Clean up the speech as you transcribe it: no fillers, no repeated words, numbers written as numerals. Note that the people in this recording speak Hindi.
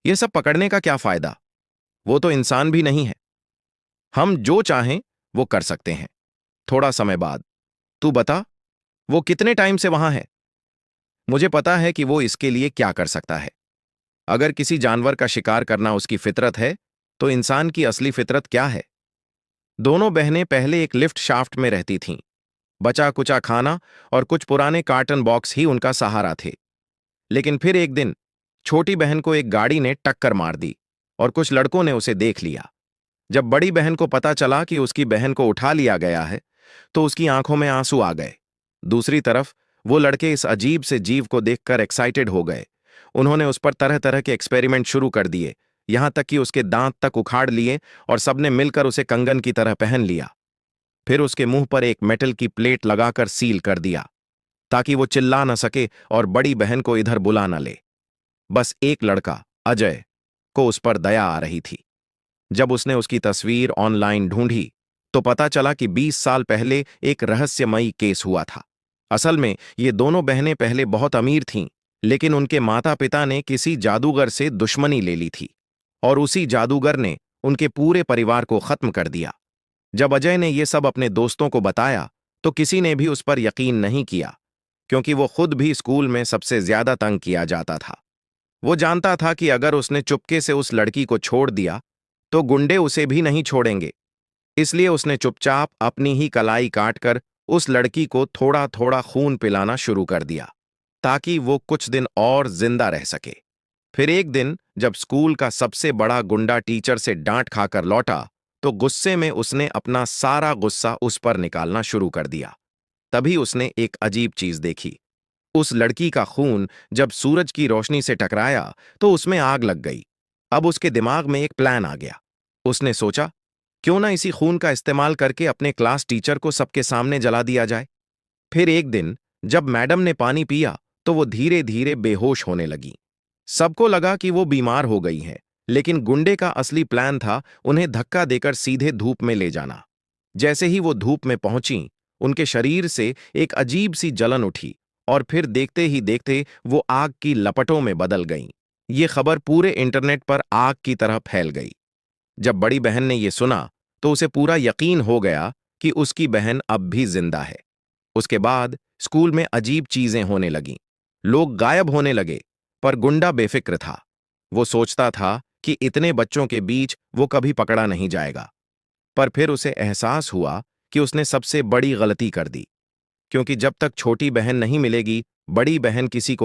ये सब पकड़ने का क्या फायदा? वो तो इंसान भी नहीं है। हम जो चाहें वो कर सकते हैं। थोड़ा समय बाद, तू बता, वो कितने टाइम से वहां है? मुझे पता है कि वो इसके लिए क्या कर सकता है। अगर किसी जानवर का शिकार करना उसकी फितरत है, तो इंसान की असली फितरत क्या है? दोनों बहनें पहले एक लिफ्ट शाफ्ट में रहती थीं। बचा कुचा खाना और कुछ पुराने कार्टन बॉक्स ही उनका सहारा थे। लेकिन फिर एक दिन छोटी बहन को एक गाड़ी ने टक्कर मार दी और कुछ लड़कों ने उसे देख लिया। जब बड़ी बहन को पता चला कि उसकी बहन को उठा लिया गया है, तो उसकी आंखों में आंसू आ गए। दूसरी तरफ वो लड़के इस अजीब से जीव को देखकर एक्साइटेड हो गए। उन्होंने उस पर तरह तरह के एक्सपेरिमेंट शुरू कर दिए, यहां तक कि उसके दांत तक उखाड़ लिए और सबने मिलकर उसे कंगन की तरह पहन लिया। फिर उसके मुंह पर एक मेटल की प्लेट लगाकर सील कर दिया, ताकि वो चिल्ला न सके और बड़ी बहन को इधर बुला न ले। बस एक लड़का, अजय, को उस पर दया आ रही थी। जब उसने उसकी तस्वीर ऑनलाइन ढूंढी, तो पता चला कि 20 साल पहले एक रहस्यमयी केस हुआ था। असल में ये दोनों बहनें पहले बहुत अमीर थीं, लेकिन उनके माता पिता ने किसी जादूगर से दुश्मनी ले ली थी और उसी जादूगर ने उनके पूरे परिवार को खत्म कर दिया। जब अजय ने ये सब अपने दोस्तों को बताया, तो किसी ने भी उस पर यकीन नहीं किया, क्योंकि वो खुद भी स्कूल में सबसे ज्यादा तंग किया जाता था। वो जानता था कि अगर उसने चुपके से उस लड़की को छोड़ दिया, तो गुंडे उसे भी नहीं छोड़ेंगे। इसलिए उसने चुपचाप अपनी ही कलाई काटकर उस लड़की को थोड़ा थोड़ा खून पिलाना शुरू कर दिया, ताकि वो कुछ दिन और जिंदा रह सके। फिर एक दिन जब स्कूल का सबसे बड़ा गुंडा टीचर से डांट खाकर लौटा, तो गुस्से में उसने अपना सारा गुस्सा उस पर निकालना शुरू कर दिया। तभी उसने एक अजीब चीज देखी। उस लड़की का खून जब सूरज की रोशनी से टकराया, तो उसमें आग लग गई। अब उसके दिमाग में एक प्लान आ गया। उसने सोचा, क्यों ना इसी खून का इस्तेमाल करके अपने क्लास टीचर को सबके सामने जला दिया जाए। फिर एक दिन जब मैडम ने पानी पिया, तो वो धीरे धीरे बेहोश होने लगी। सबको लगा कि वो बीमार हो गई हैं, लेकिन गुंडे का असली प्लान था उन्हें धक्का देकर सीधे धूप में ले जाना। जैसे ही वो धूप में पहुंची, उनके शरीर से एक अजीब सी जलन उठी और फिर देखते ही देखते वो आग की लपटों में बदल गईं। ये खबर पूरे इंटरनेट पर आग की तरह फैल गई। जब बड़ी बहन ने यह सुना, तो उसे पूरा यकीन हो गया कि उसकी बहन अब भी जिंदा है। उसके बाद स्कूल में अजीब चीजें होने लगीं। लोग गायब होने लगे, पर गुंडा बेफिक्र था। वो सोचता था कि इतने बच्चों के बीच वो कभी पकड़ा नहीं जाएगा। पर फिर उसे एहसास हुआ कि उसने सबसे बड़ी गलती कर दी, क्योंकि जब तक छोटी बहन नहीं मिलेगी, बड़ी बहन किसी को नहीं